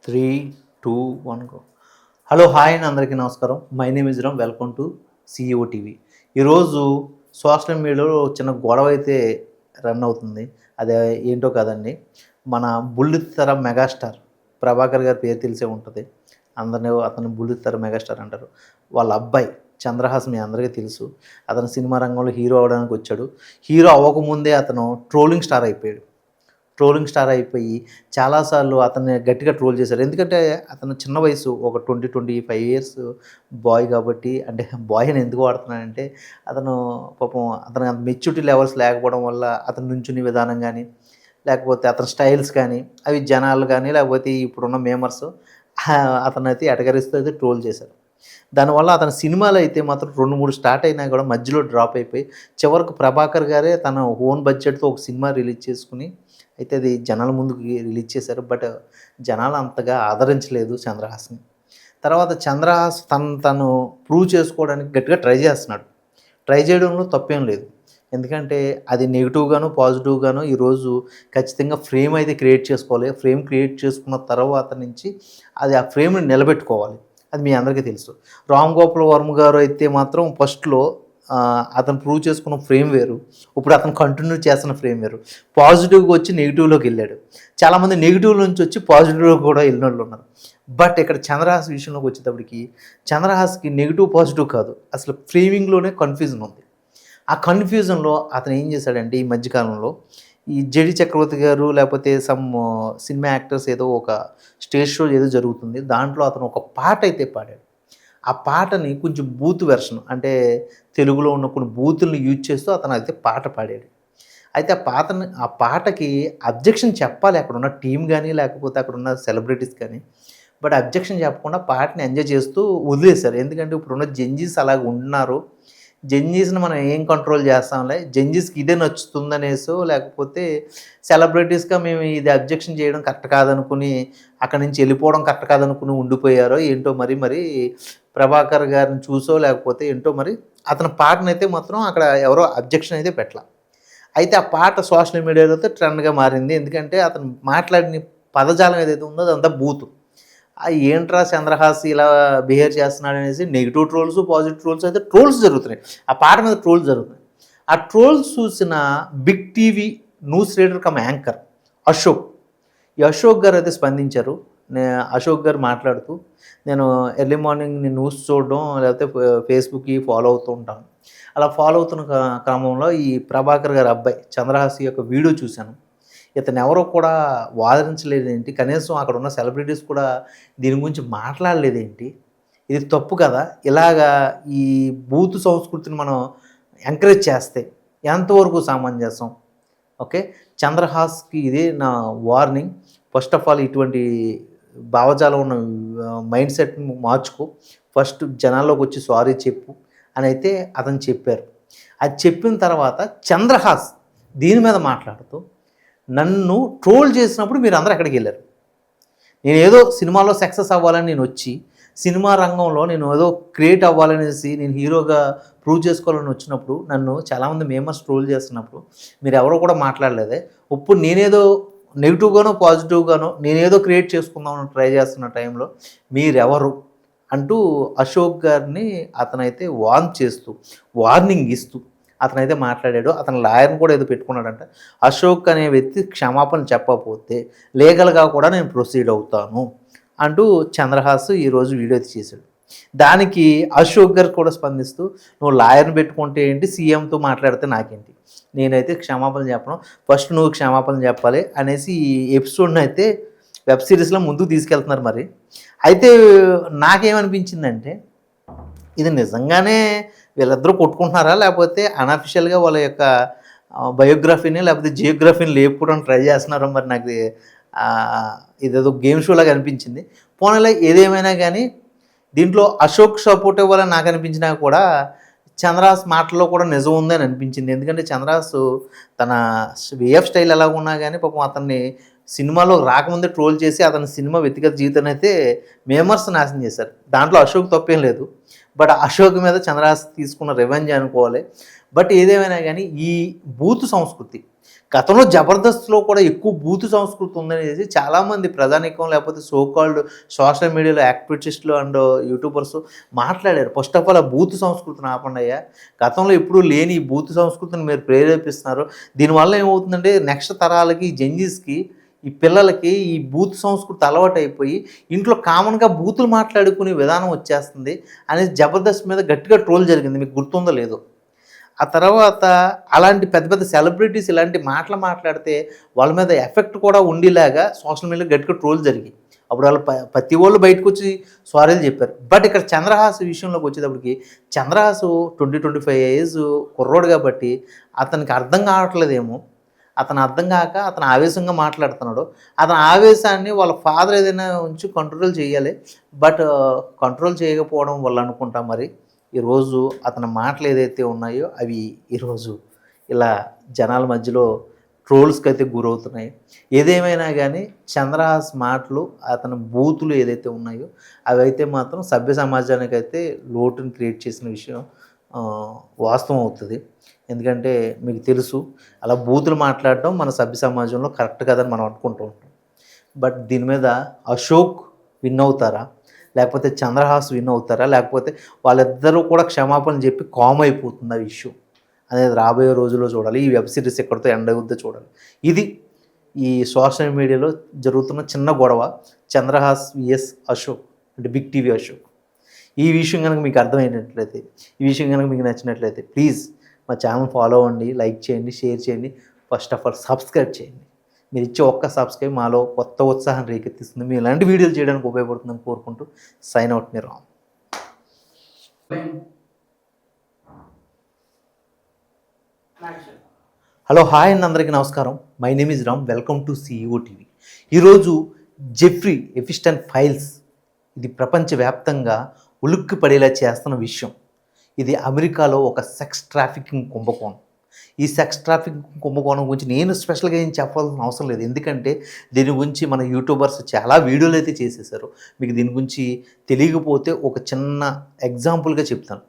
3, 2, 1 గో. హలో హాయ్ అండి, అందరికీ నమస్కారం. My name is Ram. Welcome to CEO TV. ఈరోజు సోషల్ మీడియాలో చిన్న గొడవ అయితే రన్ అవుతుంది. అదే ఏంటో కాదండి, మన బుల్లితెర మెగాస్టార్ ప్రభాకర్ గారి పేరు తెలిసే ఉంటుంది. అందరినీ అతను బుల్లితెర మెగాస్టార్ అంటారు. వాళ్ళ అబ్బాయి చంద్రహాస్ మీ అందరికీ తెలుసు. అతను సినిమా రంగంలో హీరో అవడానికి వచ్చాడు. హీరో అవ్వకముందే అతను ట్రోలింగ్ స్టార్ అయిపోయి చాలాసార్లు అతన్ని గట్టిగా ట్రోల్ చేశారు. ఎందుకంటే అతను చిన్న వయసు, ఒక 25 ఇయర్స్ బాయ్ కాబట్టి. అంటే బాయ్ అని ఎందుకు వాడుతున్నానంటే, అతను పాపం అతను మెచ్యూరిటీ లెవెల్స్ లేకపోవడం వల్ల అతను నుంచునే విధానం కానీ, లేకపోతే అతని స్టైల్స్ కానీ, అవి జనాలు కానీ, లేకపోతే ఇప్పుడున్న మేమర్స్ అతనైతే ఎటకరిస్తూ అయితే ట్రోల్ చేశారు. దానివల్ల అతని సినిమాలు అయితే మాత్రం 2, 3 స్టార్ట్ అయినా కూడా మధ్యలో డ్రాప్ అయిపోయి చివరికి ప్రభాకర్ గారే తన ఓన్ బడ్జెట్తో ఒక సినిమా రిలీజ్ చేసుకుని అయితే అది జనాల ముందుకు రిలీజ్ చేశారు. బట్ జనాలు అంతగా ఆదరించలేదు చంద్రహాస్ని. తర్వాత చంద్రహాస్ తను ప్రూవ్ చేసుకోవడానికి గట్టిగా ట్రై చేస్తున్నాడు. ట్రై చేయడంలో తప్పేం లేదు. ఎందుకంటే అది నెగిటివ్గాను పాజిటివ్గాను ఈరోజు ఖచ్చితంగా ఫ్రేమ్ అయితే క్రియేట్ చేసుకోవాలి. ఫ్రేమ్ క్రియేట్ చేసుకున్న తర్వాత నుంచి అది ఆ ఫ్రేమ్ని నిలబెట్టుకోవాలి. అది మీ అందరికీ తెలుసు. రామ్ గోపాల్ వర్మ గారు అయితే మాత్రం ఫస్ట్లో అతను ప్రూవ్ చేసుకున్న ఫ్రేమ్ వేరు, ఇప్పుడు అతను కంటిన్యూ చేస్తున్న ఫ్రేమ్ వేరు. పాజిటివ్గా వచ్చి నెగిటివ్లోకి వెళ్ళాడు. చాలామంది నెగిటివ్ నుంచి వచ్చి పాజిటివ్లో కూడా వెళ్ళిన వాళ్ళు ఉన్నారు. బట్ ఇక్కడ చంద్రహాస్ విషయంలోకి వచ్చేటప్పటికి చంద్రహాస్కి నెగిటివ్ పాజిటివ్ కాదు, అసలు ఫ్రేమింగ్లోనే కన్ఫ్యూజన్ ఉంది. ఆ కన్ఫ్యూజన్లో అతను ఏం చేశాడంటే, ఈ మధ్యకాలంలో ఈ జెడి చక్రవర్తి గారు లేకపోతే సమ్ సినిమా యాక్టర్స్ ఏదో ఒక స్టేజ్ షో ఏదో జరుగుతుంది, దాంట్లో అతను ఒక పాట అయితే పాడాడు. ఆ పాటని కొంచెం బూత్ వెర్షన్, అంటే తెలుగులో ఉన్న కొన్ని బూతుల్ని యూజ్ చేస్తూ అతను అయితే పాట పాడాడు. అయితే ఆ పాటకి అబ్జెక్షన్ చెప్పాలి అక్కడున్న టీం కానీ, లేకపోతే అక్కడున్న సెలబ్రిటీస్ కానీ. బట్ అబ్జెక్షన్ చెప్పకుండా పాటని ఎంజాయ్ చేస్తూ వదిలేశారు. ఎందుకంటే ఇప్పుడున్న జడ్జెస్ అలాగ ఉన్నారు. జడ్జెస్ని మనం ఏం కంట్రోల్ చేస్తాంలే, జడ్జెస్కి ఇదే నచ్చుతుందనేసో, లేకపోతే సెలబ్రిటీస్గా మేము ఇది అబ్జెక్షన్ చేయడం కరెక్ట్ కాదనుకుని అక్కడి నుంచి వెళ్ళిపోవడం కరెక్ట్ కాదనుకుని ఉండిపోయారో ఏంటో. మరి ప్రభాకర్ గారిని చూసో లేకపోతే ఏంటో మరి అతని పాటనైతే మాత్రం అక్కడ ఎవరో అబ్జెక్షన్ అయితే పెట్టాల. అయితే ఆ పాట సోషల్ మీడియాలో అయితే ట్రెండ్గా మారింది. ఎందుకంటే అతను మాట్లాడిన పదజాలం ఏదైతే ఉందో అదంతా బూతు. ఏంట్రా చంద్రహాస్ ఇలా బిహేవ్ చేస్తున్నాడు అనేసి నెగిటివ్ ట్రోల్స్, పాజిటివ్ ట్రోల్స్ అయితే ట్రోల్స్ జరుగుతున్నాయి. ఆ పాట మీద ట్రోల్స్ జరుగుతున్నాయి. ఆ ట్రోల్స్ చూసిన big TV news reader cum anchor Ashok, ఈ అశోక్ గారు అయితే స్పందించారు. అశోక్ గారు మాట్లాడుతూ, నేను ఎర్లీ మార్నింగ్ నేను న్యూస్ చూడడం లేకపోతే ఫేస్బుక్కి ఫాలో అవుతూ ఉంటాను. అలా ఫాలో అవుతున్న క్రమంలో ఈ ప్రభాకర్ గారి అబ్బాయి చంద్రహాస్ యొక్క వీడియో చూశాను. ఇతను ఎవరో కూడా వాదించలేదేంటి, కనీసం అక్కడ ఉన్న సెలబ్రిటీస్ కూడా దీని గురించి మాట్లాడలేదేంటి, ఇది తప్పు కదా. ఇలాగా ఈ బూతు సంస్కృతిని మనం ఎంకరేజ్ చేస్తే ఎంతవరకు సమంజసం? ఓకే, చంద్రహాస్కి ఇదే నా వార్నింగ్. ఫస్ట్ ఆఫ్ ఆల్ ఇటువంటి భావజాలం ఉన్న మైండ్ సెట్ని మార్చుకో, ఫస్ట్ జనాల్లోకి వచ్చి సారీ చెప్పు అని అయితే అతను చెప్పారు. అది చెప్పిన తర్వాత చంద్రహాస్ దీని మీద మాట్లాడుతూ, నన్ను ట్రోల్ చేసినప్పుడు మీరు అందరూ ఎక్కడికి వెళ్ళారు? నేను ఏదో సినిమాలో సక్సెస్ అవ్వాలని నేను వచ్చి, సినిమా రంగంలో నేను ఏదో క్రియేట్ అవ్వాలనేసి నేను హీరోగా ప్రూవ్ చేసుకోవాలని వచ్చినప్పుడు నన్ను చాలామంది మేమర్స్ ట్రోల్ చేస్తున్నప్పుడు మీరు ఎవరో కూడా మాట్లాడలేదే. ఇప్పుడు నేనేదో నెగిటివ్గానో పాజిటివ్గానో నేనేదో క్రియేట్ చేసుకుందామని ట్రై చేస్తున్న టైంలో మీరెవరు అంటూ అశోక్ గారిని అతనైతే వార్నింగ్ ఇస్తూ అతనైతే మాట్లాడాడు. అతను లాయర్ని కూడా ఏదో పెట్టుకున్నాడంట. అశోక్ అనే వ్యక్తి క్షమాపణ చెప్పకపోతే లీగల్గా కూడా నేను ప్రొసీడ్ అవుతాను అంటూ చంద్రహాస్ ఈరోజు వీడియో చేశాడు. దానికి అశోక్ గారు కూడా స్పందిస్తూ, నువ్వు లాయర్ని పెట్టుకుంటే ఏంటి, సీఎంతో మాట్లాడితే నాకేంటి, నేనైతే క్షమాపణ చెప్పను, ఫస్ట్ నువ్వు క్షమాపణ చెప్పాలి అనేసి ఈ ఎపిసోడ్ని అయితే వెబ్ సిరీస్లో ముందుకు తీసుకెళ్తున్నారు. మరి అయితే నాకేమనిపించిందంటే, ఇది నిజంగానే వీళ్ళిద్దరూ కొట్టుకుంటున్నారా, లేకపోతే అన్అఫిషియల్గా వాళ్ళ యొక్క బయోగ్రఫీని లేకపోతే జియోగ్రఫీని లేపుకోవడానికి ట్రై చేస్తున్నారో మరి నాకు ఇదేదో గేమ్ షో లాగా అనిపించింది. పోనీలో ఏదేమైనా కానీ దీంట్లో అశోక్ సపోర్ట్ ఇవ్వాలని నాకు అనిపించినా కూడా చంద్రహాస్ మాటల్లో కూడా నిజం ఉందని అనిపించింది. ఎందుకంటే చంద్రహాస్ తన వేఎఫ్ స్టైల్ ఎలా ఉన్నా కానీ పాపం అతన్ని సినిమాలో రాకముందే ట్రోల్ చేసి అతని సినిమా వ్యక్తిగత జీవితాన్ని అయితే మేమర్స్ నాశనం చేశారు. దాంట్లో అశోక్ తప్పేం లేదు. బట్ అశోక్ మీద చంద్రహాస్ తీసుకున్న రెవెంజ్ అనుకోవాలి. బట్ ఏదేమైనా కానీ ఈ బూతు సంస్కృతి, గతంలో జబర్దస్త్లో కూడా ఎక్కువ బూతు సంస్కృతి ఉందనేసి చాలామంది ప్రజానీకం లేకపోతే సోకాల్డ్ సోషల్ మీడియాలో యాక్టివిస్టులు అండ్ యూట్యూబర్స్ మాట్లాడారు. ఫస్ట్ ఆఫ్ ఆల్ ఆ బూతు సంస్కృతిని ఆపండి అయ్యా. గతంలో ఎప్పుడూ లేని ఈ బూతు సంస్కృతిని మీరు ప్రేరేపిస్తున్నారు. దీనివల్ల ఏమవుతుందంటే నెక్స్ట్ తరాలకి జెన్జీస్కి ఈ పిల్లలకి ఈ బూత్ సంస్కృతి అలవాటైపోయి ఇంట్లో కామన్గా బూతులు మాట్లాడుకునే విధానం వచ్చేస్తుంది అనేది జబర్దస్త్ మీద గట్టిగా ట్రోల్ జరిగింది. మీకు గుర్తుందో లేదో. ఆ తర్వాత అలాంటి పెద్ద పెద్ద సెలబ్రిటీస్ ఇలాంటి మాటలు మాట్లాడితే వాళ్ళ మీద ఎఫెక్ట్ కూడా ఉండేలాగా సోషల్ మీడియాలో గట్టిగా ట్రోల్ జరిగాయి. అప్పుడు వాళ్ళు ప్రతి వాళ్ళు బయటకు వచ్చి సారీలు చెప్పారు. బట్ ఇక్కడ చంద్రహాస్ విషయంలోకి వచ్చేటప్పటికి చంద్రహాస్ 20-25 ఏజ్ కుర్రోడు కాబట్టి అతనికి అర్థం కావట్లేదేమో. అతను అర్థం కాక అతను ఆవేశంగా మాట్లాడుతున్నాడు. అతని ఆవేశాన్ని వాళ్ళ ఫాదర్ ఏదైనా ఉంచి కంట్రోల్ చేయాలి. బట్ కంట్రోల్ చేయకపోవడం వల్ల అనుకుంటా మరి ఈరోజు అతని మాటలు ఏదైతే ఉన్నాయో అవి ఈరోజు ఇలా జనాల మధ్యలో ట్రోల్స్కి అయితే గురవుతున్నాయి. ఏదేమైనా కానీ చంద్రహాస్ మాటలు అతని బూతులు ఏదైతే ఉన్నాయో అవి అయితే మాత్రం సభ్య సమాజానికి అయితే లోటుని క్రియేట్ చేసిన విషయం వాస్తవం అవుతుంది. ఎందుకంటే మీకు తెలుసు అలా బూతులు మాట్లాడడం మన సభ్య సమాజంలో కరెక్ట్ కదని మనం అనుకుంటూ ఉంటాం. బట్ దీని మీద అశోక్ విన్ అవుతారా, లేకపోతే చంద్రహాస్ విన్ అవుతారా, లేకపోతే వాళ్ళిద్దరూ కూడా క్షమాపణ చెప్పి కామ్ అయిపోతుంది ఆ ఇష్యూ అనేది రాబోయే రోజుల్లో చూడాలి. ఈ వెబ్ సిరీస్ ఎక్కడితో ఎండ్ అవుద్దో చూడాలి. ఇది ఈ సోషల్ మీడియాలో జరుగుతున్న చిన్న గొడవ చంద్రహాస్ విఎస్ అశోక్ అంటే బిగ్ టీవీ అశోక్. ఈ విషయం కనుక మీకు అర్థమైనట్లయితే, ఈ విషయం కనుక మీకు నచ్చినట్లయితే ప్లీజ్ మా ఛానల్ ఫాలో అవ్వండి, లైక్ చేయండి, షేర్ చేయండి, ఫస్ట్ ఆఫ్ ఆల్ సబ్స్క్రైబ్ చేయండి. మీరు ఇచ్చే ఒక్క సబ్స్క్రైబ్ మాలో కొత్త ఉత్సాహం రేకెత్తిస్తుంది. మీరు ఇలాంటి వీడియోలు చేయడానికి ఉపయోగపడుతుందని కోరుకుంటూ సైన్ అవుట్ మీ రామ్. హలో హాయ్ అండి, అందరికీ నమస్కారం. My name is Ram. Welcome to CEO TV. ఈరోజు జెఫ్రీ ఎఫిస్టన్ ఫైల్స్ ఇది ప్రపంచవ్యాప్తంగా ఉలిక్కి పడేలా చేస్తున్న విషయం. ఇది అమెరికాలో ఒక సెక్స్ ట్రాఫికింగ్ కుంభకోణం. ఈ సెక్స్ ట్రాఫికింగ్ కుంభకోణం గురించి నేను స్పెషల్గా ఏం చెప్పాల్సిన అవసరం లేదు. ఎందుకంటే దీని గురించి మన యూట్యూబర్స్ చాలా వీడియోలు అయితే చేసేసారు. మీకు దీని గురించి తెలియకపోతే ఒక చిన్న ఎగ్జాంపుల్గా చెప్తాను.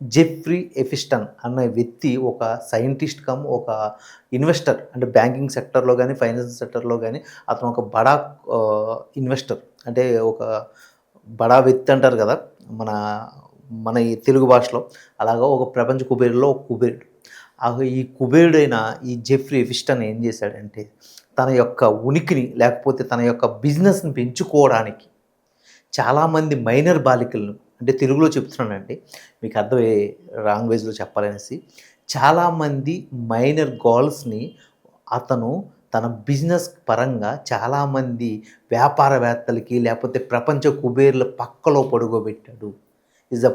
జెఫ్రీ ఎఫిస్టన్ అన్న వ్యక్తి ఒక సైంటిస్ట్ కమ్ ఒక ఇన్వెస్టర్, అంటే బ్యాంకింగ్ సెక్టర్లో కానీ ఫైనాన్స్ సెక్టర్లో కానీ అతను ఒక బడా ఇన్వెస్టర్, అంటే ఒక బడా వ్యక్తి అంటారు కదా మన ఈ తెలుగు భాషలో. అలాగా ఒక ప్రపంచ కుబేరులో ఒక కుబేరుడు. ఈ కుబేరుడైన ఈ జెఫ్రీ ఎఫిస్టన్ ఏం చేశాడంటే తన యొక్క ఉనికిని లేకపోతే తన యొక్క బిజినెస్ని పెంచుకోవడానికి చాలామంది మైనర్ బాలికలను, అంటే తెలుగులో చెప్తున్నానండి మీకు అర్థమయ్యే లాంగ్వేజ్లో చెప్పాలనేసి, చాలామంది మైనర్ గర్ల్స్ని అతను తన బిజినెస్ పరంగా చాలామంది వ్యాపారవేత్తలకి లేకపోతే ప్రపంచ కుబేర్ల పక్కలో పడుకోబెట్టాడు. Is a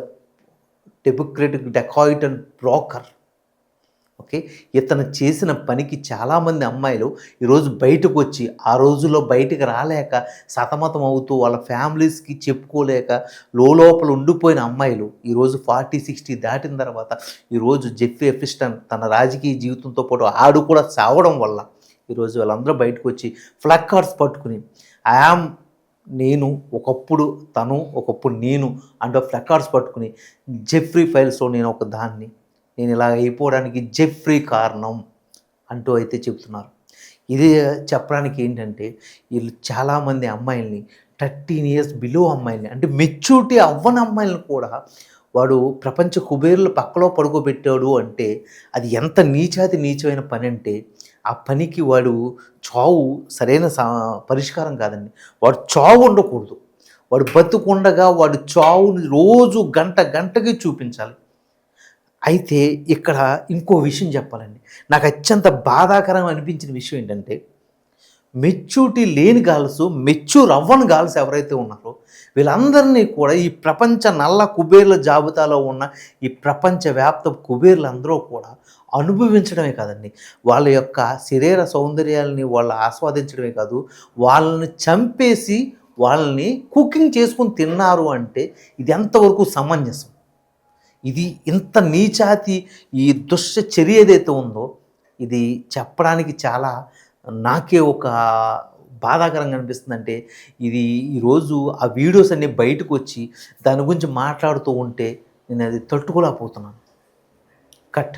democratic dacoit and broker. Okay, ఇతను చేసిన పనికి చాలామంది అమ్మాయిలు ఈరోజు బయటకు వచ్చి ఆ రోజుల్లో బయటకు రాలేక సతమతం అవుతూ వాళ్ళ ఫ్యామిలీస్కి చెప్పుకోలేక లోపల ఉండిపోయిన అమ్మాయిలు ఈరోజు 40-60 దాటిన తర్వాత ఈరోజు జెఫ్రీ ఎఫిస్టన్ తన రాజకీయ జీవితంతో పాటు ఆడు కూడా చావడం వల్ల ఈరోజు వాళ్ళందరూ బయటకు వచ్చి ఫ్లాగ్ కార్డ్స్ పట్టుకుని నేను ఒకప్పుడు తను ఒకప్పుడు నేను అంటే ఫ్లాగ్ కార్డ్స్ పట్టుకుని జెఫ్రీ ఫైల్స్లో నేను ఒక దాన్ని, నేను ఇలా అయిపోవడానికి జెఫ్రీ కారణం అంటూ అయితే చెప్తున్నారు. ఇది చెప్పడానికి ఏంటంటే వీళ్ళు చాలామంది అమ్మాయిల్ని 13 years బిలో అమ్మాయిల్ని, అంటే మెచ్యూరిటీ అవ్వని అమ్మాయిలను కూడా వాడు ప్రపంచ కుబేరుల పక్కలో పడుకోబెట్టాడు. అంటే అది ఎంత నీచమైన పని అంటే ఆ పనికి వాడు చావు సరైన పరిష్కారం కాదండి. వాడు చావు ఉండకూడదు. వాడు బతుకుండగా వాడు చావుని రోజు గంటకి చూపించాలి. అయితే ఇక్కడ ఇంకో విషయం చెప్పాలండి. నాకు అత్యంత బాధాకరం అనిపించిన విషయం ఏంటంటే మెచ్యూరిటీ లేని గర్ల్స్, మెచ్యూర్ అవ్వని గర్ల్స్ ఎవరైతే ఉన్నారో వీళ్ళందరినీ కూడా ఈ ప్రపంచ నల్ల కుబేర్ల జాబితాలో ఉన్న ఈ ప్రపంచవ్యాప్త కుబేర్లందరూ కూడా అనుభవించడమే కాదండి, వాళ్ళ యొక్క శరీర సౌందర్యాలని వాళ్ళు ఆస్వాదించడమే కాదు, వాళ్ళని చంపేసి వాళ్ళని కుకింగ్ చేసుకుని తిన్నారు. అంటే ఇది ఎంతవరకు సమంజసం? ఇది ఇంత నీచాతి ఈ దుష్ట చర్య ఏదైతే ఉందో ఇది చెప్పడానికి చాలా నాకే ఒక బాధాకరంగా అనిపిస్తుందంటే, ఇది ఈరోజు ఆ వీడియోస్ అన్నీ బయటకు వచ్చి దాని గురించి మాట్లాడుతూ ఉంటే నేను అది తట్టుకోలేకపోతున్నాను. కట్.